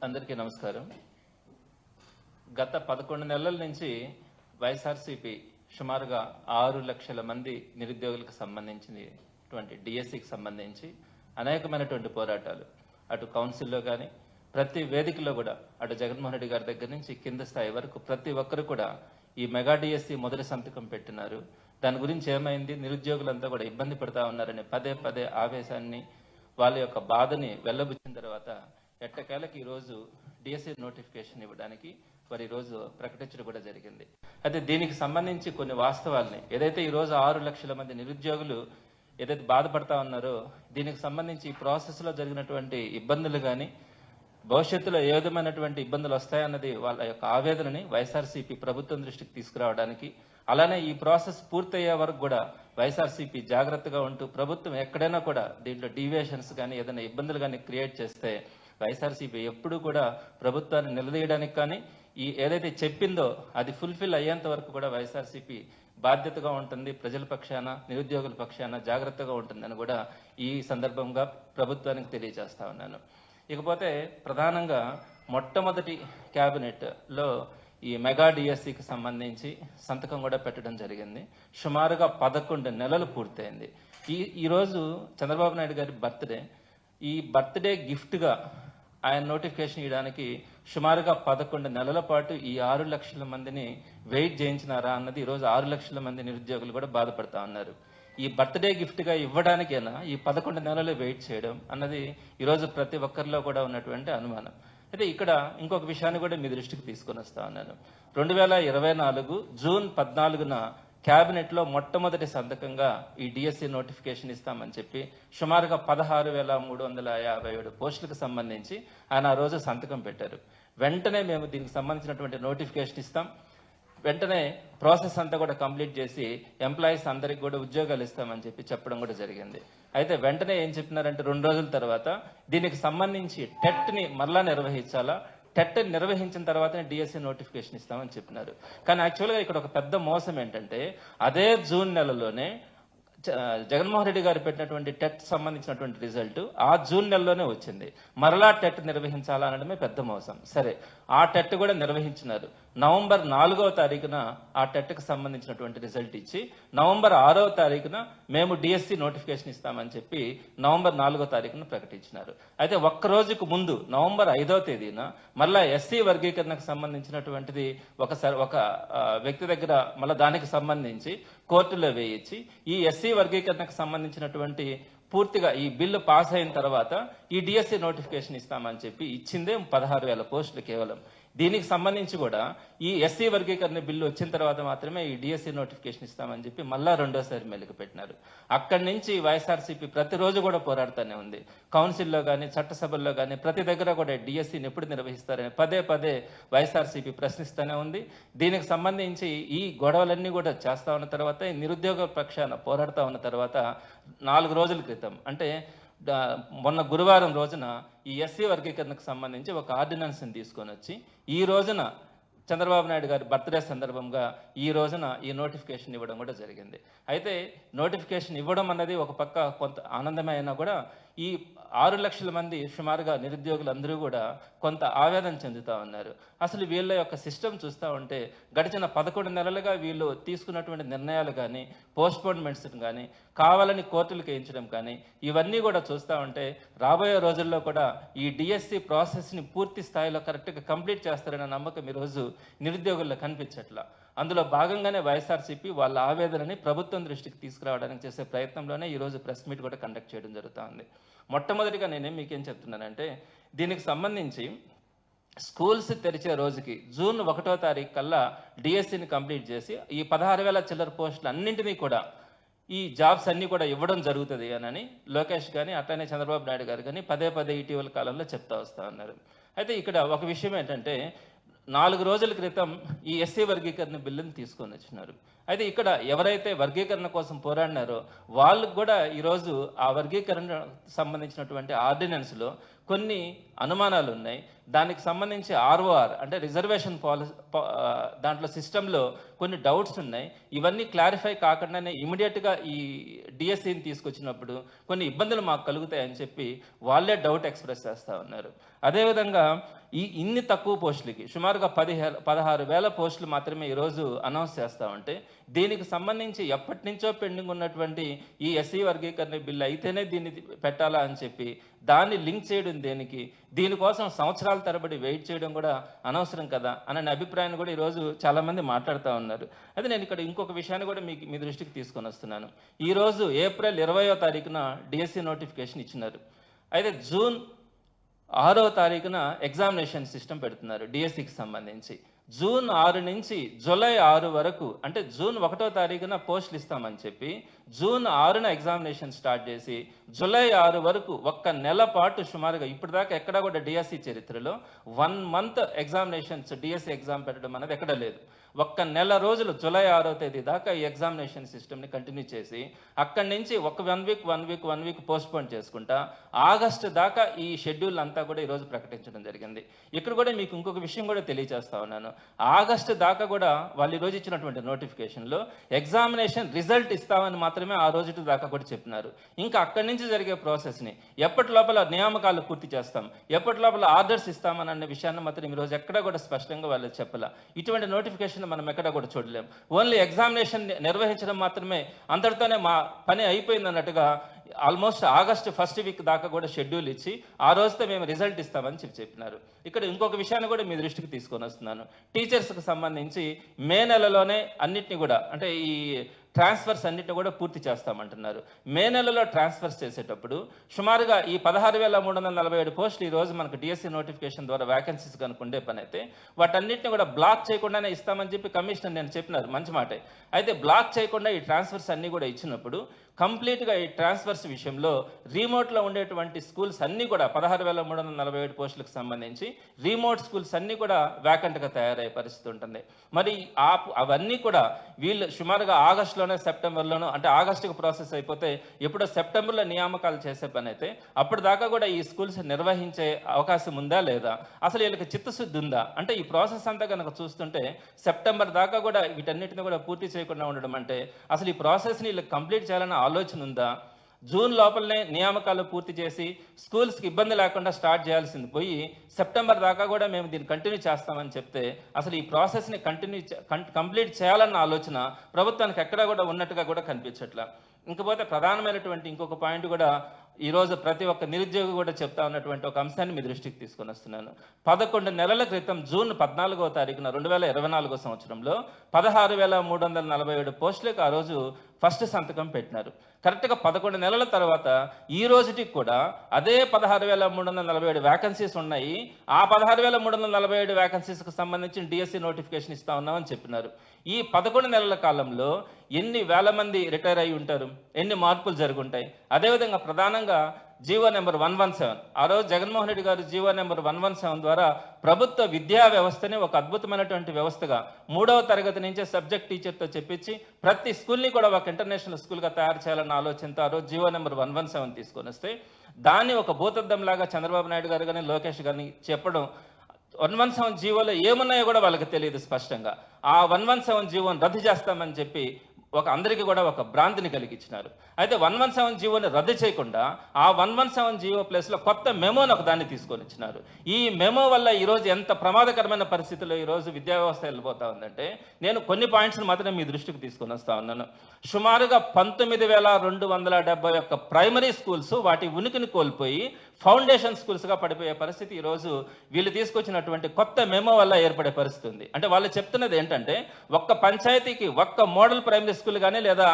అందరికీ నమస్కారం. గత 11 నెలల నుంచి వైఎస్ఆర్సీపీ సుమారుగా 6 లక్షల మంది నిరుద్యోగులకు సంబంధించినటువంటి డిఎస్సికి సంబంధించి అనేకమైనటువంటి పోరాటాలు అటు కౌన్సిల్లో కానీ ప్రతి వేదికలో కూడా అటు జగన్మోహన్ రెడ్డి గారి దగ్గర నుంచి కింద స్థాయి వరకు ప్రతి ఒక్కరు కూడా ఈ మెగా డిఎస్సి మొదటి సంతకం పెట్టినారు. దాని గురించి ఏమైంది, నిరుద్యోగులంతా కూడా ఇబ్బంది పడుతూ ఉన్నారని పదే పదే ఆవేశాన్ని వాళ్ళ యొక్క బాధని వెళ్ళబుచ్చిన తర్వాత ఎట్టకేలకి ఈరోజు డిఎస్సి నోటిఫికేషన్ ఇవ్వడానికి వారు ఈరోజు ప్రకటించడం కూడా జరిగింది. అయితే దీనికి సంబంధించి కొన్ని వాస్తవాల్ని ఏదైతే ఈరోజు 6 లక్షల మంది నిరుద్యోగులు ఏదైతే బాధపడతా ఉన్నారో దీనికి సంబంధించి ఈ ప్రాసెస్లో జరిగినటువంటి ఇబ్బందులు కానీ భవిష్యత్తులో ఏ విధమైనటువంటి ఇబ్బందులు వస్తాయన్నది వాళ్ళ యొక్క ఆవేదనని వైఎస్ఆర్సీపీ ప్రభుత్వం దృష్టికి తీసుకురావడానికి, అలానే ఈ ప్రాసెస్ పూర్తయ్యే వరకు కూడా వైఎస్ఆర్సీపీ జాగ్రత్తగా ఉంటూ ప్రభుత్వం ఎక్కడైనా కూడా దీంట్లో డీవియేషన్స్ కానీ ఏదైనా ఇబ్బందులు కానీ క్రియేట్ చేస్తే వైఎస్ఆర్సీపీ ఎప్పుడు కూడా ప్రభుత్వాన్ని నిలదీయడానికి కానీ ఈ ఏదైతే చెప్పిందో అది ఫుల్ఫిల్ అయ్యేంత వరకు కూడా వైఎస్ఆర్సీపీ బాధ్యతగా ఉంటుంది, ప్రజల పక్షాన నిరుద్యోగుల పక్షాన జాగ్రత్తగా ఉంటుందని కూడా ఈ సందర్భంగా ప్రభుత్వానికి తెలియజేస్తా ఉన్నాను. ఇకపోతే ప్రధానంగా మొట్టమొదటి క్యాబినెట్లో ఈ మెగా డిఎస్సికి సంబంధించి సంతకం కూడా పెట్టడం జరిగింది. సుమారుగా 11 నెలలు పూర్తయింది. ఈరోజు చంద్రబాబు నాయుడు గారి బర్త్డే. ఈ బర్త్డే గిఫ్ట్గా ఆయన నోటిఫికేషన్ ఇవ్వడానికి సుమారుగా 11 నెలల పాటు ఈ 6 లక్షల మందిని వెయిట్ చేయించినారా అన్నది ఈరోజు 6 లక్షల మంది నిరుద్యోగులు కూడా బాధపడతా ఉన్నారు. ఈ బర్త్డే గిఫ్ట్గా ఇవ్వడానికైనా ఈ 11 నెలలు వెయిట్ చేయడం అన్నది ఈరోజు ప్రతి ఒక్కరిలో కూడా ఉన్నటువంటి అనుమానం. అయితే ఇక్కడ ఇంకొక విషయాన్ని కూడా మీ దృష్టికి తీసుకొని వస్తా ఉన్నాను. 2024 జూన్ 14న క్యాబినెట్లో మొట్టమొదటి సంతకంగా ఈ డిఎస్సి నోటిఫికేషన్ ఇస్తామని చెప్పి సుమారుగా 16,357 పోస్టులకు సంబంధించి ఆయన ఆ రోజు సంతకం పెట్టారు. వెంటనే మేము దీనికి సంబంధించినటువంటి నోటిఫికేషన్ ఇస్తాం, వెంటనే ప్రాసెస్ అంతా కూడా కంప్లీట్ చేసి ఎంప్లాయీస్ అందరికి కూడా ఉద్యోగాలు ఇస్తామని చెప్పి చెప్పడం కూడా జరిగింది. అయితే వెంటనే ఏం చెప్పినారంటే 2 రోజుల తర్వాత దీనికి సంబంధించి టెట్ని మరలా నిర్వహించాలా, టెట్ నిర్వహించిన తర్వాతనే డిఎస్సి నోటిఫికేషన్ ఇస్తామని చెప్పినారు. కానీ యాక్చువల్గా ఇక్కడ ఒక పెద్ద మోసం ఏంటంటే అదే జూన్ నెలలోనే జగన్మోహన్ రెడ్డి గారు పెట్టినటువంటి టెట్ సంబంధించినటువంటి రిజల్ట్ ఆ జూన్ నెలలోనే వచ్చింది. మరలా టెట్ నిర్వహించాలా అనడమే పెద్ద మోసం. సరే, ఆ టెట్ కూడా నిర్వహించినారు. నవంబర్ 4వ తారీఖున ఆ టెట్కి సంబంధించినటువంటి రిజల్ట్ ఇచ్చి నవంబర్ 6వ తారీఖున మేము డిఎస్సి నోటిఫికేషన్ ఇస్తామని చెప్పి నవంబర్ 4వ తారీఖున ప్రకటించినారు. అయితే ఒక్క రోజుకు ముందు నవంబర్ 5వ తేదీన మళ్ళా ఎస్సీ వర్గీకరణకు సంబంధించినటువంటిది ఒక వ్యక్తి దగ్గర మళ్ళీ దానికి సంబంధించి కోర్టులో వేయించి ఈ ఎస్సీ వర్గీకరణకు సంబంధించినటువంటి పూర్తిగా ఈ బిల్లు పాస్ అయిన తర్వాత ఈ డిఎస్సి నోటిఫికేషన్ ఇస్తామని చెప్పి ఇచ్చిందే 16,000 పోస్టులు కేవలం. దీనికి సంబంధించి కూడా ఈ ఎస్సీ వర్గీకరణ బిల్లు వచ్చిన తర్వాత మాత్రమే ఈ డిఎస్సి నోటిఫికేషన్ ఇస్తామని చెప్పి మళ్ళా రెండోసారి మెలుగు పెట్టినారు. అక్కడి నుంచి వైఎస్ఆర్సీపీ ప్రతిరోజు కూడా పోరాడుతూనే ఉంది. కౌన్సిల్లో కానీ చట్టసభల్లో కానీ ప్రతి దగ్గర కూడా డిఎస్సిని ఎప్పుడు నిర్వహిస్తారని పదే పదే వైఎస్ఆర్సీపీ ప్రశ్నిస్తూనే ఉంది. దీనికి సంబంధించి ఈ గొడవలన్నీ కూడా చేస్తా ఉన్న తర్వాత నిరుద్యోగ పక్షాన పోరాడుతూ ఉన్న తర్వాత 4 రోజుల క్రితం అంటే మొన్న గురువారం రోజున ఈ ఎస్సీ వర్గీకరణకు సంబంధించి ఒక ఆర్డినెన్స్ని తీసుకొని వచ్చి ఈ రోజున చంద్రబాబు నాయుడు గారి బర్త్డే సందర్భంగా ఈ రోజున ఈ నోటిఫికేషన్ ఇవ్వడం కూడా జరిగింది. అయితే నోటిఫికేషన్ ఇవ్వడం అన్నది ఒక పక్క కొంత ఆనందమే అయినా కూడా ఈ 6 లక్షల మంది సుమారుగా నిరుద్యోగులు అందరూ కూడా కొంత ఆవేదన చెందుతూ ఉన్నారు. అసలు వీళ్ళ యొక్క సిస్టమ్ చూస్తూ ఉంటే గడిచిన 11 నెలలుగా వీళ్ళు తీసుకున్నటువంటి నిర్ణయాలు కానీ పోస్ట్పోన్మెంట్స్ కానీ కావాలని కోర్టులకు వేయించడం కానీ ఇవన్నీ కూడా చూస్తూ ఉంటే రాబోయే రోజుల్లో కూడా ఈ డిఎస్సి ప్రాసెస్ని పూర్తి స్థాయిలో కరెక్ట్గా కంప్లీట్ చేస్తారనే నమ్మకం ఈరోజు నిరుద్యోగుల్లో కనిపించట్లా. అందులో భాగంగానే వైఎస్ఆర్సీపీ వాళ్ళ ఆవేదనని ప్రభుత్వం దృష్టికి తీసుకురావడానికి చేసే ప్రయత్నంలోనే ఈరోజు ప్రెస్ మీట్ కూడా కండక్ట్ చేయడం జరుగుతూ ఉంది. మొట్టమొదటిగా నేనేం మీకేం చెప్తున్నానంటే దీనికి సంబంధించి స్కూల్స్ తెరిచే రోజుకి జూన్ 1వ తారీఖు కల్లా డిఎస్సిని కంప్లీట్ చేసి ఈ 16,000 చిల్లర పోస్టులు అన్నింటినీ కూడా ఈ జాబ్స్ అన్నీ కూడా ఇవ్వడం జరుగుతుంది అని లోకేష్ కానీ అట్లనే చంద్రబాబు నాయుడు గారు కానీ పదే పదే ఇటీవల కాలంలో చెప్తా వస్తూ ఉన్నారు. అయితే ఇక్కడ ఒక విషయం ఏంటంటే 4 రోజుల క్రితం ఈ ఎస్సీ వర్గీకరణ బిల్లుని తీసుకొని వచ్చినారు. అయితే ఇక్కడ ఎవరైతే వర్గీకరణ కోసం పోరాడినారో వాళ్ళకు కూడా ఈరోజు ఆ వర్గీకరణ సంబంధించినటువంటి ఆర్డినెన్స్లో కొన్ని అనుమానాలు ఉన్నాయి. దానికి సంబంధించి ఆర్ఓఆర్ అంటే రిజర్వేషన్ పాలసీ దాంట్లో సిస్టంలో కొన్ని డౌట్స్ ఉన్నాయి. ఇవన్నీ క్లారిఫై కాకుండానే ఇమీడియట్గా ఈ డిఎస్సిని తీసుకొచ్చినప్పుడు కొన్ని ఇబ్బందులు మాకు కలుగుతాయని చెప్పి వాళ్ళే డౌట్ ఎక్స్ప్రెస్ చేస్తూ ఉన్నారు. అదేవిధంగా ఇన్ని తక్కువ పోస్టులకి సుమారుగా 16,000 పోస్టులు మాత్రమే ఈరోజు అనౌన్స్ చేస్తామంటే దీనికి సంబంధించి ఎప్పటి నుంచో పెండింగ్ ఉన్నటువంటి ఈ ఎస్సీ వర్గీకరణ బిల్లు అయితేనే దీన్ని పెట్టాలా అని చెప్పి దాన్ని లింక్ చేయడం దేనికి, దీనికోసం సంవత్సరాల తరబడి వెయిట్ చేయడం కూడా అనవసరం కదా అనే అభిప్రాయాన్ని కూడా ఈరోజు చాలామంది మాట్లాడుతూ ఉన్నారు. అయితే నేను ఇక్కడ ఇంకొక విషయాన్ని కూడా మీ దృష్టికి తీసుకొని వస్తున్నాను. ఈరోజు ఏప్రిల్ 20వ తారీఖున డిఎస్సి నోటిఫికేషన్ ఇచ్చినారు. అయితే జూన్ 6వ తారీఖున ఎగ్జామినేషన్ సిస్టమ్ పెడుతున్నారు డిఎస్సికి సంబంధించి. జూన్ 6 నుంచి జూలై 6 వరకు, అంటే జూన్ 1వ తారీఖున పోస్టులు ఇస్తామని చెప్పి జూన్ 6న ఎగ్జామినేషన్ స్టార్ట్ చేసి జూలై 6 వరకు ఒక్క నెల పాటు సుమారుగా ఇప్పటిదాకా ఎక్కడా కూడా డిఎస్సి చరిత్రలో 1 మంత్ ఎగ్జామినేషన్స్ డిఎస్సి ఎగ్జామ్ పెట్టడం అనేది ఎక్కడ లేదు. ఒక్క నెల రోజులు జూలై 6వ తేదీ దాకా ఈ ఎగ్జామినేషన్ సిస్టమ్ని కంటిన్యూ చేసి అక్కడి నుంచి ఒక 1 వీక్ పోస్ట్పోన్ చేసుకుంటా ఆగస్టు దాకా ఈ షెడ్యూల్ అంతా కూడా ఈరోజు ప్రకటించడం జరిగింది. ఇక్కడ కూడా మీకు ఇంకొక విషయం కూడా తెలియజేస్తా ఉన్నాను. ఆగస్టు దాకా కూడా వాళ్ళు ఈరోజు ఇచ్చినటువంటి నోటిఫికేషన్లో ఎగ్జామినేషన్ రిజల్ట్ ఇస్తామని మాత్రమే ఆ రోజు దాకా కూడా చెప్పినారు. ఇంకా అక్కడి నుంచి జరిగే ప్రాసెస్ని ఎప్పటి లోపల నియామకాలు పూర్తి చేస్తాం, ఎప్పటి లోపల ఆర్డర్స్ ఇస్తామని అన్న విషయాన్ని మాత్రం ఈరోజు ఎక్కడ కూడా స్పష్టంగా వాళ్ళు చెప్పాల. ఇటువంటి నోటిఫికేషన్ మనం ఎక్కడ కూడా చూడలేం. ఓన్లీ ఎగ్జామినేషన్ నిర్వహించడం మాత్రమే అంతటితోనే మా పని అయిపోయింది అన్నట్టుగా ఆల్మోస్ట్ ఆగస్టు 1st వీక్ దాకా కూడా షెడ్యూల్ ఇచ్చి ఆ రోజుతో మేము రిజల్ట్ ఇస్తామని చెప్పినారు. ఇక్కడ ఇంకొక విషయాన్ని కూడా మీ దృష్టికి తీసుకొని వస్తున్నాను. టీచర్స్కి సంబంధించి మే నెలలోనే అన్నిటిని కూడా, అంటే ఈ ట్రాన్స్ఫర్స్ అన్నిటిని కూడా పూర్తి చేస్తామంటున్నారు. మే నెలలో ట్రాన్స్ఫర్స్ చేసేటప్పుడు సుమారుగా ఈ 16,347 పోస్టులు ఈరోజు మనకు డిఎస్సి నోటిఫికేషన్ ద్వారా వ్యాకెన్సీస్ కనుక్కుండే పని అయితే వాటన్నిటిని కూడా బ్లాక్ చేయకుండానే ఇస్తామని చెప్పి కమిషనర్ నేను చెప్పినారు, మంచి మాటే. అయితే బ్లాక్ చేయకుండా ఈ ట్రాన్స్ఫర్స్ అన్నీ కూడా ఇచ్చినప్పుడు కంప్లీట్గా ఈ ట్రాన్స్ఫర్స్ విషయంలో రీమోట్లో ఉండేటువంటి స్కూల్స్ అన్నీ కూడా 16,347 పోస్టులకు సంబంధించి రీమోట్ స్కూల్స్ అన్నీ కూడా వ్యాకెంట్గా తయారయ్యే పరిస్థితి ఉంటుంది. మరి అవన్నీ కూడా వీళ్ళు సుమారుగా ఆగస్టులోనే సెప్టెంబర్లోనో, అంటే ఆగస్టుకు ప్రాసెస్ అయిపోతే ఎప్పుడో సెప్టెంబర్లో నియామకాలు చేసే పని అయితే అప్పుడు దాకా కూడా ఈ స్కూల్స్ నిర్వహించే అవకాశం ఉందా లేదా, అసలు వీళ్ళకి చిత్తశుద్ధి ఉందా? అంటే ఈ ప్రాసెస్ అంతా కనుక చూస్తుంటే సెప్టెంబర్ దాకా కూడా వీటన్నిటిని కూడా పూర్తి చేయకుండా ఉండడం అంటే అసలు ఈ ప్రాసెస్ని వీళ్ళకి కంప్లీట్ చేయాలన్న ఆలోచన ఉందా? జూన్ లోపలనే నియామకాలు పూర్తి చేసి స్కూల్స్కి ఇబ్బంది లేకుండా స్టార్ట్ చేయాల్సింది పోయి సెప్టెంబర్ దాకా కూడా మేము దీన్ని కంటిన్యూ చేస్తామని చెప్తే అసలు ఈ ప్రాసెస్ని కంప్లీట్ చేయాలన్న ఆలోచన ప్రభుత్వానికి ఎక్కడా కూడా ఉన్నట్టుగా కూడా కనిపించట్లా. ఇంకపోతే ప్రధానమైనటువంటి ఇంకొక పాయింట్ కూడా ఈరోజు ప్రతి ఒక్క నిరుద్యోగి కూడా చెప్తా ఉన్నటువంటి ఒక అంశాన్ని మీ దృష్టికి తీసుకొని వస్తున్నాను. 11 నెలల క్రితం జూన్ 14వ తారీఖున 2024 సంవత్సరంలో 16,347 పోస్టులకు ఆ రోజు ఫస్ట్ సంతకం పెట్టినారు. కరెక్ట్గా 11 నెలల తర్వాత ఈ రోజుకి కూడా అదే 16,347 వ్యాకెన్సీస్ ఉన్నాయి. ఆ 16,347 వ్యాకెన్సీస్కి సంబంధించిన డిఎస్సి నోటిఫికేషన్ ఇస్తా ఉన్నామని చెప్పినారు. ఈ 11 నెలల కాలంలో ఎన్ని వేల మంది రిటైర్ అయి ఉంటారు, ఎన్ని మార్పులు జరుగుంటాయి. అదేవిధంగా ప్రధానంగా జీవో నెంబర్ 117, ఆ రోజు జగన్మోహన్ రెడ్డి గారు జీవో నెంబర్ 117 ద్వారా ప్రభుత్వ విద్యా వ్యవస్థని ఒక అద్భుతమైనటువంటి వ్యవస్థగా 3వ తరగతి నుంచే సబ్జెక్ట్ టీచర్తో చెప్పించి ప్రతి స్కూల్ని కూడా ఒక ఇంటర్నేషనల్ స్కూల్గా తయారు చేయాలన్న ఆలోచనతో ఆ రోజు జీవో నెంబర్ 117 తీసుకొని వస్తే దాన్ని ఒక భూతద్దంలాగా చంద్రబాబు నాయుడు గారు కానీ లోకేష్ గారిని చెప్పడం, 117 జీవోలో ఏమున్నాయో కూడా వాళ్ళకి తెలియదు స్పష్టంగా. ఆ 117 జీవోని రద్దు చేస్తామని చెప్పి అందరికీ కూడా ఒక భ్రాంతిని కలిగించినారు. అయితే 117 జీవోని రద్దు చేయకుండా ఆ 117 జీవో ప్లేస్లో కొత్త మెమోని ఒక దాన్ని తీసుకొని ఇచ్చినారు. ఈ మెమో వల్ల ఈరోజు ఎంత ప్రమాదకరమైన పరిస్థితుల్లో ఈరోజు విద్యా వ్యవస్థ వెళ్ళిపోతా ఉందంటే నేను కొన్ని పాయింట్స్ని మాత్రం మీ దృష్టికి తీసుకొని వస్తా ఉన్నాను. సుమారుగా 19,271 ప్రైమరీ స్కూల్స్ వాటి ఉనికిని కోల్పోయి ఫౌండేషన్ స్కూల్స్గా పడిపోయే పరిస్థితి ఈరోజు వీళ్ళు తీసుకొచ్చినటువంటి కొత్త మెమో వల్ల ఏర్పడే పరిస్థితి ఉంది. అంటే వాళ్ళు చెప్తున్నది ఏంటంటే ఒక్క పంచాయతీకి ఒక్క మోడల్ ప్రైమరీ స్కూల్ కానీ లేదా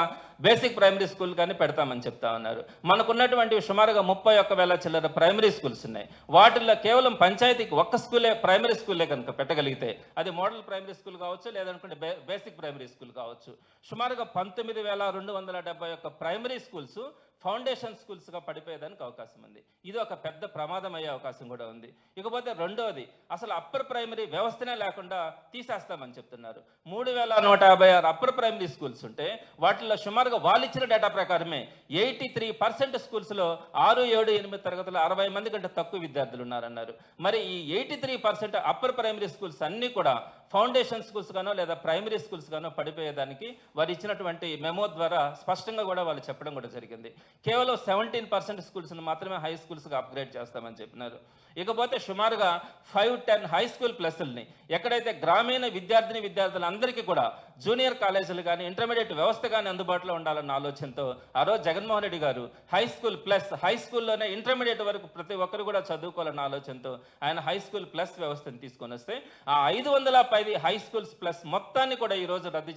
బేసిక్ ప్రైమరీ స్కూల్ కానీ పెడతామని చెప్తా ఉన్నారు. మనకున్నటువంటి సుమారుగా 31,000 చిల్లర ప్రైమరీ స్కూల్స్ ఉన్నాయి. వాటిల్లో కేవలం పంచాయతీకి ఒక్క స్కూలే ప్రైమరీ స్కూలే కనుక పెట్టగలిగితే అది మోడల్ ప్రైమరీ స్కూల్ కావచ్చు, లేదనుకుంటే బేసిక్ ప్రైమరీ స్కూల్ కావచ్చు. సుమారుగా 19,271 ప్రైమరీ స్కూల్స్ ఫౌండేషన్ స్కూల్స్గా పడిపోయేదానికి అవకాశం ఉంది. ఇది ఒక పెద్ద ప్రమాదం అయ్యే అవకాశం కూడా ఉంది. ఇకపోతే రెండవది, అసలు అప్పర్ ప్రైమరీ వ్యవస్థనే లేకుండా తీసేస్తామని చెప్తున్నారు. 3,156 అప్పర్ ప్రైమరీ స్కూల్స్ ఉంటే వాటిల్లో సుమారుగా వాళ్ళు ఇచ్చిన డేటా ప్రకారమే 83% స్కూల్స్లో 6, 7, 8 తరగతులు 60 మంది కంటే తక్కువ విద్యార్థులు ఉన్నారన్నారు. మరి ఈ 83% అప్పర్ ప్రైమరీ స్కూల్స్ అన్నీ కూడా ఫౌండేషన్ స్కూల్స్ గానో లేదా ప్రైమరీ స్కూల్స్ గానో పడిపోయేదానికి వారు ఇచ్చినటువంటి మెమో ద్వారా స్పష్టంగా కూడా వాళ్ళు చెప్పడం కూడా జరిగింది. కేవలం 17% స్కూల్స్ని మాత్రమే హై స్కూల్స్గా అప్గ్రేడ్ చేస్తామని చెప్పినారు. ఇకపోతే సుమారుగా 5-10 హై స్కూల్ ప్లస్ల్ని ఎక్కడైతే గ్రామీణ విద్యార్థులందరికీ కూడా జూనియర్ కాలేజీలు కానీ ఇంటర్మీడియట్ వ్యవస్థ కానీ అందుబాటులో ఉండాలన్న ఆలోచనతో ఆ రోజు జగన్మోహన్ రెడ్డి గారు హై స్కూల్ ప్లస్, హై స్కూల్లోనే ఇంటర్మీడియట్ వరకు ప్రతి ఒక్కరు కూడా చదువుకోవాలన్న ఆలోచనతో ఆయన హై స్కూల్ ప్లస్ వ్యవస్థను తీసుకొని వస్తే ఆ 510 హై స్కూల్స్ ప్లస్ మొత్తాన్ని కూడా ఈరోజు రద్దు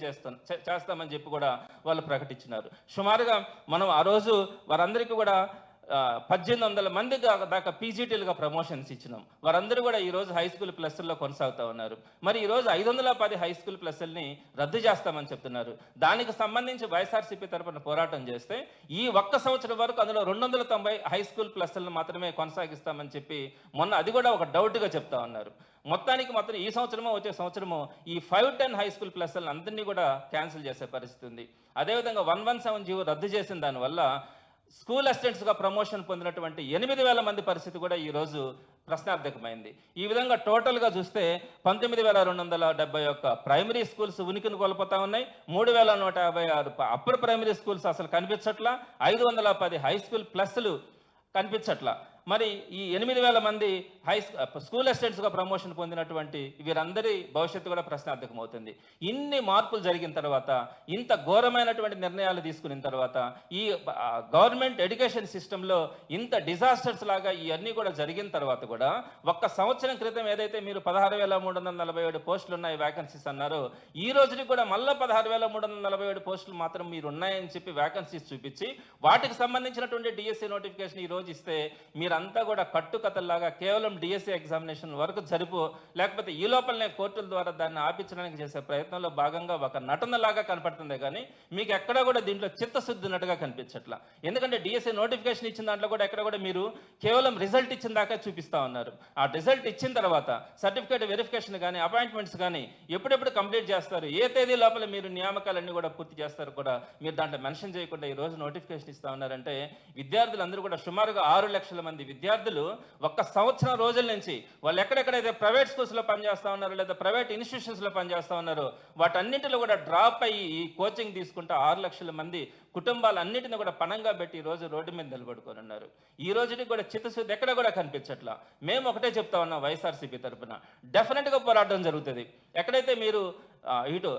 చేస్తామని చెప్పి కూడా వాళ్ళు ప్రకటించినారు. సుమారుగా మనం ఆ రోజు వారందరికీ కూడా 1800 మంది దాకా పీజీటీలుగా ప్రమోషన్స్ ఇచ్చినాం. వారందరూ కూడా ఈరోజు హై స్కూల్ ప్లస్ల్లో కొనసాగుతూ ఉన్నారు. మరి ఈరోజు 510 హై స్కూల్ ప్లస్ల్ని రద్దు చేస్తామని చెప్తున్నారు. దానికి సంబంధించి వైఎస్ఆర్సీపీ తరఫున పోరాటం చేస్తే ఈ ఒక్క సంవత్సరం వరకు అందులో 290 హై స్కూల్ ప్లస్లను మాత్రమే కొనసాగిస్తామని చెప్పి మొన్న అది కూడా ఒక డౌట్గా చెప్తా ఉన్నారు. మొత్తానికి మాత్రం ఈ సంవత్సరమో వచ్చే సంవత్సరమో ఈ 5-10 హై స్కూల్ ప్లస్లను అందరినీ కూడా క్యాన్సిల్ చేసే పరిస్థితి ఉంది. అదేవిధంగా 117 జీవో రద్దు చేసిన దానివల్ల స్కూల్ అసిస్టెంట్స్గా ప్రమోషన్ పొందినటువంటి 8000 మంది పరిస్థితి కూడా ఈరోజు ప్రశ్నార్థకమైంది. ఈ విధంగా టోటల్గా చూస్తే 19271 ప్రైమరీ స్కూల్స్ ఉనికిని కోల్పోతా ఉన్నాయి. 3156 అప్పర్ ప్రైమరీ స్కూల్స్ అసలు కనిపించట్లా. 510 హై స్కూల్ ప్లస్లు కనిపించట్లా. మరి ఈ 8000 మంది స్కూల్ అసిస్టెంట్స్గా ప్రమోషన్ పొందినటువంటి వీరందరి భవిష్యత్తు కూడా ప్రశ్నార్థకమవుతుంది. ఇన్ని మార్పులు జరిగిన తర్వాత, ఇంత ఘోరమైనటువంటి నిర్ణయాలు తీసుకున్న తర్వాత, ఈ గవర్నమెంట్ ఎడ్యుకేషన్ సిస్టంలో ఇంత డిజాస్టర్స్ లాగా ఇవన్నీ కూడా జరిగిన తర్వాత కూడా ఒక్క సంవత్సరం క్రితం ఏదైతే మీరు 16,347 పోస్టులు ఉన్నాయి వ్యాకెన్సీస్ అన్నారో, ఈ రోజుకి కూడా మళ్ళీ 16,347 పోస్టులు మాత్రం మీరు ఉన్నాయని చెప్పి వ్యాకెన్సీస్ చూపించి వాటికి సంబంధించినటువంటి డిఎస్సి నోటిఫికేషన్ ఈ రోజు ఇస్తే మీరంతా కూడా కట్టుకథల్లాగా కేవలం డిఎస్సి ఎగ్జామినేషన్ వరకు జరుపు, లేకపోతే ఈ లోపలనే కోర్టుల ద్వారా దాన్ని ఆపించడానికి చేసే ప్రయత్నంలో భాగంగా ఒక నటనలాగా కనపడుతుంది. కానీ మీకు ఎక్కడ కూడా దీంట్లో చిత్తశుద్ధి ఉన్నట్టుగా కనిపించట్లా. ఎందుకంటే డిఎస్సి నోటిఫికేషన్ ఇచ్చిన దాంట్లో కూడా ఎక్కడ కూడా మీరు కేవలం రిజల్ట్ ఇచ్చిన దాకా చూపిస్తా ఉన్నారు. ఆ రిజల్ట్ ఇచ్చిన తర్వాత సర్టిఫికేట్ వెరిఫికేషన్ కానీ అపాయింట్మెంట్స్ కానీ ఎప్పుడెప్పుడు కంప్లీట్ చేస్తారు, ఏ తేదీ లోపల మీరు నియామకాలన్నీ కూడా పూర్తి చేస్తారు కూడా మీరు దాంట్లో మెన్షన్ చేయకుండా ఈ రోజు నోటిఫికేషన్ ఇస్తా ఉన్నారంటే విద్యార్థులందరూ కూడా సుమారుగా 6 లక్షల మంది విద్యార్థులు ఒక్క సంవత్సరం రోజుల నుంచి వాళ్ళు ఎక్కడెక్కడైతే ప్రైవేట్ స్కూల్స్లో పనిచేస్తూ ఉన్నారో లేదా ప్రైవేట్ ఇన్స్టిట్యూషన్స్లో పనిచేస్తూ ఉన్నారో వాటన్నింటిలో కూడా డ్రాప్ అయ్యి ఈ కోచింగ్ తీసుకుంటూ 6 లక్షల మంది కుటుంబాలన్నింటినీ కూడా పణంగా పెట్టి ఈ రోజు రోడ్డు మీద నిలబడుకొని ఉన్నారు. ఈ రోజుకి కూడా చిత్తశుద్ధి ఎక్కడ కూడా కనిపించట్లా. మేము ఒకటే చెప్తా ఉన్నాం వైఎస్ఆర్సీపీ తరఫున, డెఫినెట్గా పోరాటం జరుగుతుంది. ఎక్కడైతే మీరు ఇటు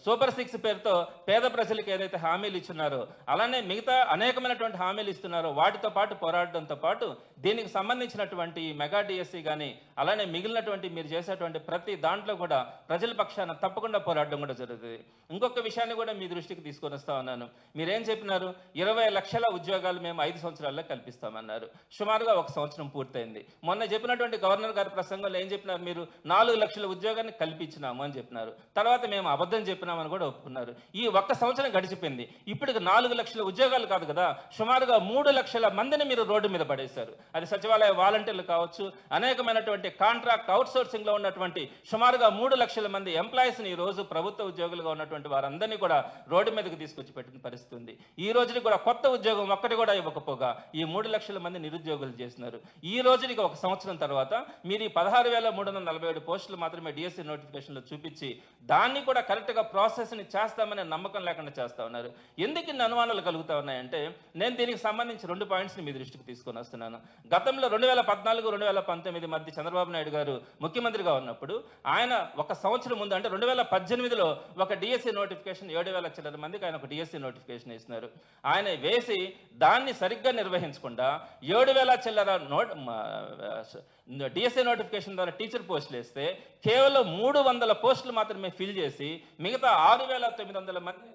సూపర్ 6 పేరుతో పేద ప్రజలకు ఏదైతే హామీలు ఇచ్చున్నారో అలానే మిగతా అనేకమైనటువంటి హామీలు ఇస్తున్నారో వాటితో పాటు పోరాడడంతో పాటు దీనికి సంబంధించినటువంటి మెగా డిఎస్సి కానీ అలానే మిగిలినటువంటి మీరు చేసేటువంటి ప్రతి దాంట్లో కూడా ప్రజల పక్షాన తప్పకుండా పోరాడడం కూడా జరుగుతుంది. ఇంకొక విషయాన్ని కూడా మీ దృష్టికి తీసుకొని వస్తా ఉన్నాను. మీరేం చెప్పినారు, 20 లక్షల ఉద్యోగాలు మేము 5 సంవత్సరాల్లో కల్పిస్తామన్నారు. సుమారుగా 1 సంవత్సరం పూర్తయింది. మొన్న చెప్పినటువంటి గవర్నర్ గారి ప్రసంగంలో ఏం చెప్పినారు, మీరు 4 లక్షల ఉద్యోగాన్ని కల్పించినాము అని చెప్పినారు. తర్వాత మేము అబద్ధం చెప్పినామని కూడా ఒప్పుకున్నారు. ఈ 1 సంవత్సరం గడిచిపోయింది. ఇప్పటికి 4 లక్షల ఉద్యోగాలు కాదు కదా, సుమారుగా 3 లక్షల మందిని మీరు రోడ్డు మీద పడేశారు. అది సచివాలయ వాలంటీర్లు కావచ్చు, అనేకమైనటువంటి కాంట్రాక్ట్ అవుట్సోర్సింగ్ లో ఉన్నటువంటి సుమారుగా 3 లక్షల మంది ఎంప్లాయీస్ని ఈ రోజు ప్రభుత్వ ఉద్యోగులుగా ఉన్నటువంటి వారందరినీ కూడా రోడ్డు మీదకి తీసుకొచ్చి పెట్టిన పరిస్థితి ఉంది. ఈ రోజుకి కూడా కొత్త ఉద్యోగం ఒక్కటి కూడా ఇవ్వకపోగా ఈ 3 లక్షల మంది నిరుద్యోగులు చేస్తున్నారు. ఈ రోజుకి 1 సంవత్సరం తర్వాత మీరు ఈ 16,347 పోస్టులు మాత్రమే డిఎస్సి నోటిఫికేషన్లో చూపించి దాన్ని కూడా కరెక్ట్గా ప్రాసెస్ని చేస్తామనే నమ్మకం లేకుండా చేస్తూ ఉన్నారు. ఎందుకు ఇన్ని అనుమానాలు కలుగుతూ ఉన్నాయంటే నేను దీనికి సంబంధించి 2 పాయింట్స్ని మీ దృష్టికి తీసుకొని వస్తున్నాను. గతంలో 2014-2019 మధ్య చంద్రబాబు నాయుడు గారు ముఖ్యమంత్రిగా ఉన్నప్పుడు ఆయన 1 సంవత్సరం ముందు అంటే 2018లో ఒక డిఎస్సి నోటిఫికేషన్ 7,000 చిల్లర మందికి ఆయన ఒక డిఎస్సి నోటిఫికేషన్ ఇస్తున్నారు. ఆయన వేసి దాన్ని సరిగ్గా నిర్వహించకుండా 7,000 చిల్లర డిఎస్సి నోటిఫికేషన్ ద్వారా టీచర్ పోస్టులు వేస్తే కేవలం 300 పోస్టులు మాత్రమే ఫిల్ చేసి మిగతా 6,900 మందిని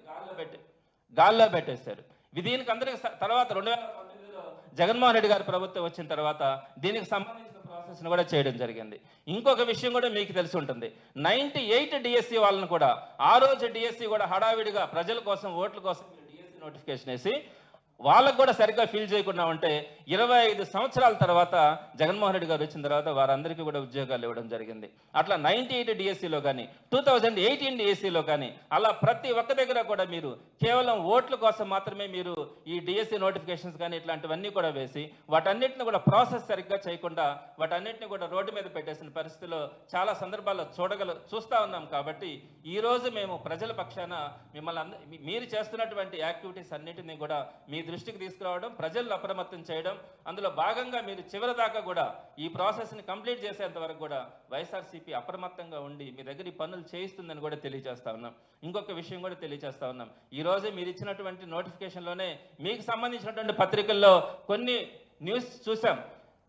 గాల్లో పెట్టేశారు. దీనికి అందరికి తర్వాత 2019లో జగన్మోహన్ రెడ్డి గారి ప్రభుత్వం వచ్చిన తర్వాత దీనికి సంబంధించిన ప్రాసెస్ను కూడా చేయడం జరిగింది. ఇంకొక విషయం కూడా మీకు తెలిసి ఉంటుంది, 98 డిఎస్సి వాళ్ళని కూడా ఆ రోజు డిఎస్సి కూడా హడావిడిగా ప్రజల కోసం ఓట్ల కోసం డిఎస్సి నోటిఫికేషన్ వేసి వాళ్ళకు కూడా సరిగ్గా ఫీల్ చేయకుండా ఉంటే 25 సంవత్సరాల తర్వాత జగన్మోహన్ రెడ్డి గారు వచ్చిన తర్వాత వారందరికీ కూడా ఉద్యోగాలు ఇవ్వడం జరిగింది. అట్లా 98 డిఎస్సిలో కానీ 2018 డిఎస్సిలో కానీ అలా ప్రతి ఒక్క దగ్గర కూడా మీరు కేవలం ఓట్ల కోసం మాత్రమే మీరు ఈ డిఎస్సి నోటిఫికేషన్స్ కానీ ఇట్లాంటివన్నీ కూడా వేసి వాటన్నిటిని కూడా ప్రాసెస్ సరిగ్గా చేయకుండా వాటన్నిటిని కూడా రోడ్డు మీద పెట్టేసిన పరిస్థితిలో చాలా సందర్భాల్లో చూస్తూ ఉన్నాం. కాబట్టి ఈరోజు మేము ప్రజల పక్షాన మిమ్మల్ని మీరు చేస్తున్నటువంటి యాక్టివిటీస్ అన్నిటినీ కూడా మీ దృష్టికి తీసుకురావడం, ప్రజలను అప్రమత్తం చేయడం, అందులో భాగంగా మీరు చివరి దాకా కూడా ఈ ప్రాసెస్ని కంప్లీట్ చేసేంత వరకు కూడా వైఎస్ఆర్సీపీ అప్రమత్తంగా ఉండి మీ దగ్గర ఈ పనులు చేయిస్తుందని కూడా తెలియజేస్తా ఉన్నాం. ఇంకొక విషయం కూడా తెలియజేస్తా ఉన్నాం. ఈరోజు మీరు ఇచ్చినటువంటి నోటిఫికేషన్లోనే మీకు సంబంధించినటువంటి పత్రికల్లో కొన్ని న్యూస్ చూసాం.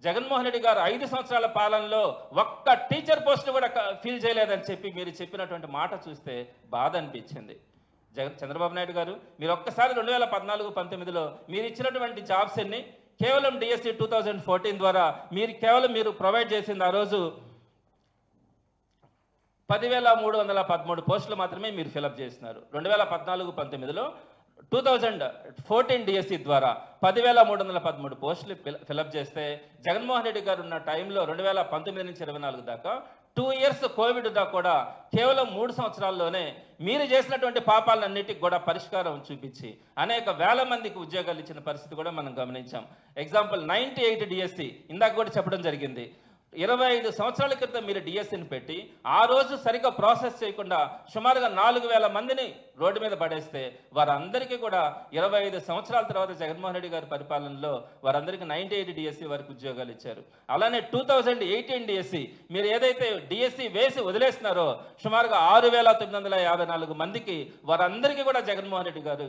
జగన్మోహన్ రెడ్డి గారు 5 సంవత్సరాల పాలనలో ఒక్క టీచర్ పోస్ట్ కూడా ఫిల్ చేయలేదని చెప్పి మీరు చెప్పినటువంటి మాట చూస్తే బాధ అనిపించింది. చంద్రబాబు నాయుడు గారు మీరు ఒక్కసారి 2014-19లో మీరు ఇచ్చినటువంటి జాబ్స్ అన్ని కేవలం డిఎస్సి 2014 ద్వారా మీరు ప్రొవైడ్ చేసింది ఆ రోజు 10,313 పోస్టులు మాత్రమే మీరు ఫిలప్ చేసినారు. 2014-19లో 2014 డిఎస్సి ద్వారా 10,313 పోస్టులు ఫిలప్ చేస్తే జగన్మోహన్ రెడ్డి గారు ఉన్న టైంలో 2019 నుంచి 24 దాకా 2 ఇయర్స్ కోవిడ్ కూడా కేవలం 3 సంవత్సరాల్లోనే మీరు చేసినటువంటి పాపాలన్నిటికి కూడా పరిష్కారం చూపించి అనేక వేల మందికి ఉద్యోగాలు ఇచ్చిన పరిస్థితి కూడా మనం గమనించాం. ఎగ్జాంపుల్ 98 డిఎస్సి ఇందాక కూడా చెప్పడం జరిగింది. 25 సంవత్సరాల క్రితం మీరు డిఎస్సిని పెట్టి ఆ రోజు సరిగ్గా ప్రాసెస్ చేయకుండా సుమారుగా 4,000 మందిని రోడ్డు మీద పడేస్తే వారందరికీ కూడా 25 సంవత్సరాల తర్వాత జగన్మోహన్ రెడ్డి గారి పరిపాలనలో వారందరికీ 98 డిఎస్సి వరకు ఉద్యోగాలు ఇచ్చారు. అలానే 2018 డిఎస్సి మీరు ఏదైతే డిఎస్సి వేసి వదిలేస్తున్నారో సుమారుగా 6,954 మందికి వారందరికీ కూడా జగన్మోహన్ రెడ్డి గారు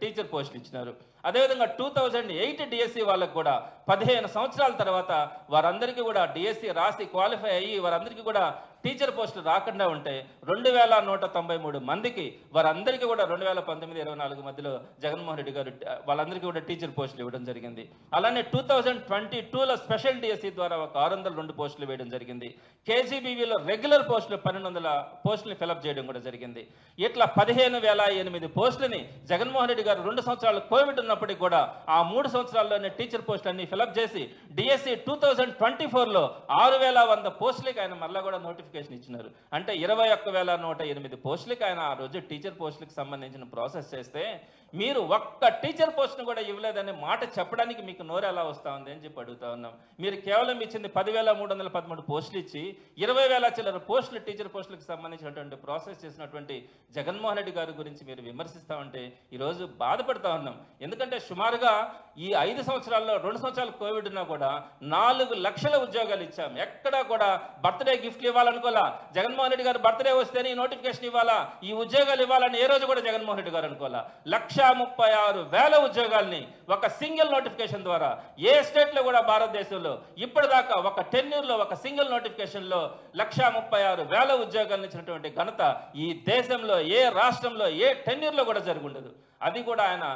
టీచర్ పోస్టులు ఇచ్చినారు. అదేవిధంగా 2008 డిఎస్సి వాళ్ళకు కూడా 15 సంవత్సరాల తర్వాత వారందరికీ కూడా డిఎస్సి రాసి క్వాలిఫై అయ్యి వారందరికీ కూడా టీచర్ పోస్టులు రాకుండా ఉంటే 2,193 మందికి వారందరికీ కూడా 2019-24 మధ్యలో జగన్మోహన్ రెడ్డి గారు వాళ్ళందరికీ కూడా టీచర్ పోస్టులు ఇవ్వడం జరిగింది. అలానే 2022లో స్పెషల్ డిఎస్సి ద్వారా ఒక 602 పోస్టులు వేయడం జరిగింది. కేజీబీవీలో రెగ్యులర్ పోస్టులు 1,200 పోస్టులు ఫిలప్ చేయడం కూడా జరిగింది. ఇట్లా 15,008 పోస్టులని జగన్మోహన్ రెడ్డి గారు 2 సంవత్సరాలు కోవిడ్ ఉన్నప్పటికీ కూడా ఆ 3 సంవత్సరాల్లోనే టీచర్ పోస్టులన్నీ ఫిలప్ చేసి డిఎస్సి 2024లో 6,100 పోస్టులకి ఆయన మళ్ళా కూడా నోటిఫికేషన్ ఇచ్చినారు. అంటే 21,108 పోస్టులకి ఆయన ఆ రోజు టీచర్ పోస్టులకు సంబంధించిన ప్రాసెస్ చేస్తే మీరు ఒక్క టీచర్ పోస్ట్ను కూడా ఇవ్వలేదనే మాట చెప్పడానికి మీకు నోరు ఎలా వస్తూ ఉంది అని చెప్పి అడుగుతా ఉన్నాం. మీరు కేవలం ఇచ్చింది 10,313 పోస్టులు ఇచ్చి 20,000 చిల్లర పోస్టులు టీచర్ పోస్టులకు సంబంధించినటువంటి ప్రాసెస్ చేసినటువంటి జగన్మోహన్ రెడ్డి గారి గురించి మీరు విమర్శిస్తూ ఉంటే ఈరోజు బాధపడతా ఉన్నాం. ఎందుకంటే సుమారుగా ఈ 5 సంవత్సరాల్లో 2 సంవత్సరాలు కోవిడ్ ఉన్నా కూడా 4 లక్షల ఉద్యోగాలు ఇచ్చాం. ఎక్కడా కూడా బర్త్డే గిఫ్ట్లు ఇవ్వాలనుకోవాలా, జగన్మోహన్ రెడ్డి గారు బర్త్డే వస్తేనే ఈ నోటిఫికేషన్ ఇవ్వాలా, ఈ ఉద్యోగాలు ఇవ్వాలని ఏ రోజు కూడా జగన్మోహన్ రెడ్డి గారు అనుకోవాలా. 1,36,000 ఉద్యోగాల్ని ఒక సింగిల్ నోటిఫికేషన్ ద్వారా ఏ స్టేట్లో కూడా భారతదేశంలో ఇప్పటిదాకా ఒక టెన్యూర్లో ఒక సింగిల్ నోటిఫికేషన్లో 1,36,000 ఉద్యోగాలను ఇచ్చినటువంటి ఘనత ఈ దేశంలో ఏ రాష్ట్రంలో ఏ టెన్యూర్లో కూడా జరిగి ఉండదు. అది కూడా ఆయన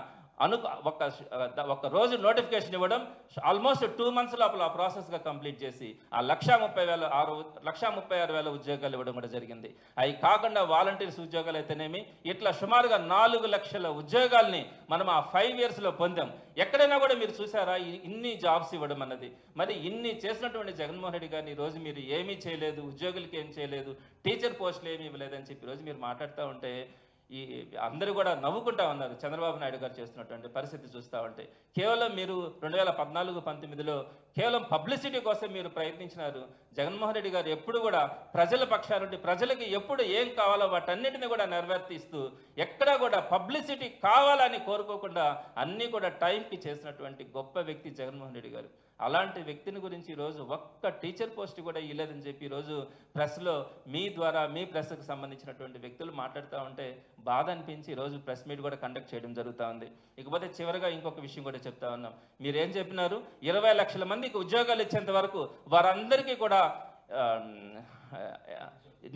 ఒక రోజు నోటిఫికేషన్ ఇవ్వడం ఆల్మోస్ట్ 2 మంత్స్ లోపల ఆ ప్రాసెస్గా కంప్లీట్ చేసి ఆ 1,36,000 ఉద్యోగాలు ఇవ్వడం కూడా జరిగింది. అవి కాకుండా వాలంటీర్స్ ఉద్యోగాలు అయితేనేమి ఇట్లా సుమారుగా 4 లక్షల ఉద్యోగాల్ని మనం ఆ 5 ఇయర్స్లో పొందాం. ఎక్కడైనా కూడా మీరు చూసారా ఇన్ని జాబ్స్ ఇవ్వడం అన్నది? మరి ఇన్ని చేసినటువంటి జగన్మోహన్ రెడ్డి గారిని ఈరోజు మీరు ఏమీ చేయలేదు, ఉద్యోగులకి ఏం చేయలేదు, టీచర్ పోస్టులు ఏమీ ఇవ్వలేదని చెప్పి ఈరోజు మీరు మాట్లాడుతూ ఉంటే ఈ అందరూ కూడా నవ్వుకుంటా ఉన్నారు. చంద్రబాబు నాయుడు గారు చేస్తున్నటువంటి పరిస్థితి చూస్తూ ఉంటే కేవలం మీరు 2014-19లో కేవలం పబ్లిసిటీ కోసం మీరు ప్రయత్నించినారు. జగన్మోహన్ రెడ్డి గారు ఎప్పుడు కూడా ప్రజల పక్షాన నుండి ప్రజలకి ఎప్పుడు ఏం కావాలో వాటన్నిటిని కూడా నెరవేర్తిస్తూ ఎక్కడా కూడా పబ్లిసిటీ కావాలని కోరుకోకుండా అన్నీ కూడా టైంకి చేసినటువంటి గొప్ప వ్యక్తి జగన్మోహన్ రెడ్డి గారు. అలాంటి వ్యక్తిని గురించి ఈరోజు ఒక్క టీచర్ పోస్ట్ కూడా ఇవ్వలేదని చెప్పి ఈరోజు ప్రెస్లో మీ ద్వారా మీ ప్రెస్కి సంబంధించినటువంటి వ్యక్తులు మాట్లాడుతూ ఉంటే బాధ అనిపించి ఈరోజు ప్రెస్ మీట్ కూడా కండక్ట్ చేయడం జరుగుతూ ఉంది. ఇకపోతే చివరిగా ఇంకొక విషయం కూడా చెప్తా ఉన్నాం. మీరేం చెప్పినారు, 20 లక్షల మందికి ఉద్యోగాలు ఇచ్చేంత వరకు వారందరికీ కూడా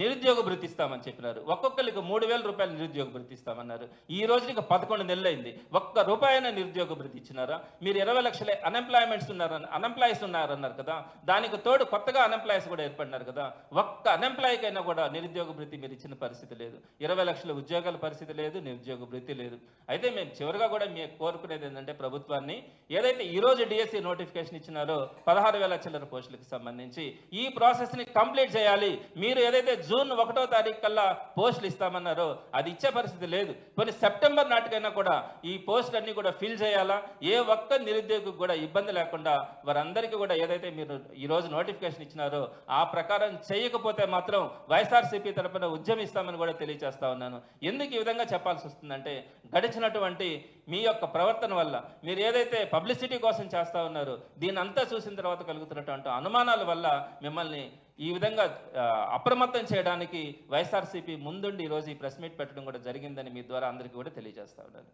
నిరుద్యోగ భృతి ఇస్తామని చెప్పినారు. ఒక్కొక్కరికి 3,000 రూపాయలు నిరుద్యోగ భృతి ఇస్తామన్నారు. ఈ రోజుకి 11 నెలలు అయింది. ఒక్క రూపాయన నిరుద్యోగ భృతి ఇచ్చినారా? మీరు 20 లక్షల అన్ఎంప్లాయీస్ ఉన్నారన్నారు కదా, దానికి తోడు కొత్తగా అన్ఎంప్లాయీస్ కూడా ఏర్పడినారు కదా. ఒక్క అన్ఎంప్లాయీకైనా కూడా నిరుద్యోగ భృతి మీరు ఇచ్చిన పరిస్థితి లేదు. 20 లక్షల ఉద్యోగాల పరిస్థితి లేదు, నిరుద్యోగ భృతి లేదు. అయితే మేము చివరిగా కూడా మేము కోరుకునేది ఏంటంటే ప్రభుత్వాన్ని, ఏదైతే ఈరోజు డిఎస్సి నోటిఫికేషన్ ఇచ్చినారో 16,000 చిల్లర పోస్టులకు సంబంధించి ఈ ప్రాసెస్ని కంప్లీట్ చేయాలి. మీరు ఏదైతే జూన్ 1వ తారీఖు కల్లా పోస్టులు ఇస్తామన్నారో అది ఇచ్చే పరిస్థితి లేదు. కొన్ని సెప్టెంబర్ నాటికైనా కూడా ఈ పోస్టులన్నీ కూడా ఫిల్ చేయాలా. ఏ ఒక్క నిరుద్యోగికి కూడా ఇబ్బంది లేకుండా వారందరికీ కూడా ఏదైతే మీరు ఈరోజు నోటిఫికేషన్ ఇచ్చినారో ఆ ప్రకారం చేయకపోతే మాత్రం వైఎస్ఆర్సీపీ తరపున ఉద్యమిస్తామని కూడా తెలియజేస్తా ఉన్నాను. ఎందుకు ఈ విధంగా చెప్పాల్సి వస్తుందంటే, గడిచినటువంటి మీ యొక్క ప్రవర్తన వల్ల మీరు ఏదైతే పబ్లిసిటీ కోసం చేస్తా ఉన్నారో దీని అంతా చూసిన తర్వాత కలుగుతున్నటువంటి అనుమానాల వల్ల మిమ్మల్ని ఈ విధంగా అప్రమత్తం చేయడానికి వైఎస్ఆర్సీపీ ముందుండి ఈరోజు ఈ ప్రెస్ మీట్ పెట్టడం కూడా జరిగిందని మీ ద్వారా అందరికీ కూడా తెలియజేస్తా ఉన్నాను.